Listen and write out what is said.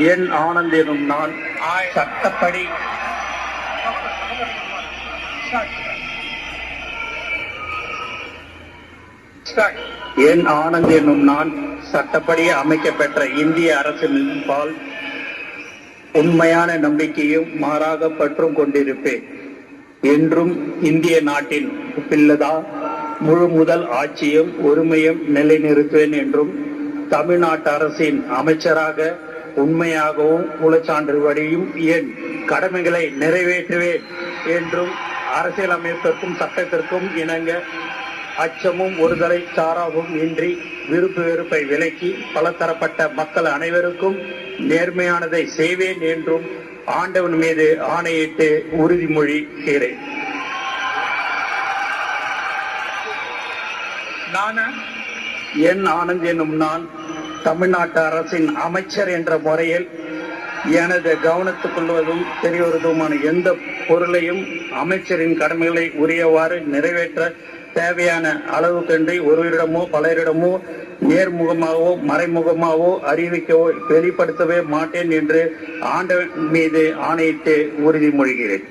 என் ஆனந்த் எனும் நான் சட்டப்படி என் ஆனந்த் என்னும் நான் சட்டப்படி அமைக்கப்பெற்ற இந்திய அரசின் பால் உண்மையான நம்பிக்கையும் மாறாக பற்றும் கொண்டிருப்பேன். என்றும் இந்திய நாட்டின் பிள்ளதா முழு முதல் ஆட்சியும் உரிமையும் நிலைநிறுத்துவேன் என்றும் தமிழ்நாட்டு அரசின் அமைச்சராக உண்மையாகவும் குலச்சான்றுபடியும் என் கடமைகளை நிறைவேற்றுவேன் என்றும் அரசியலமைப்பிற்கும் சட்டத்திற்கும் இணங்க அச்சமும் ஒருதலை சாராவும் இன்றி விருப்பு வெறுப்பை விலக்கி பலதரப்பட்ட மக்கள் அனைவருக்கும் நேர்மையானதை செய்வேன் என்றும் ஆண்டவன் மீது ஆணையிட்டு உறுதிமொழி செய்கிறேன். என் ஆனந்த் என்னும் நான் தமிழ்நாட்டு அரசின் அமைச்சர் என்ற முறையில் எனது கவனத்துக் கொள்வதும் தெரியவதுமான எந்த பொருளையும் அமைச்சரின் கடமைகளை உரியவாறு நிறைவேற்ற தேவையான அளவுக்கன்றி ஒருவரிடமோ பலரிடமோ நேர்முகமாகவோ மறைமுகமாகவோ அறிவிக்கவோ வெளிப்படுத்தவே மாட்டேன் என்று ஆண்டவன் மீது ஆணையிட்டு உறுதிமொழிகிறேன்.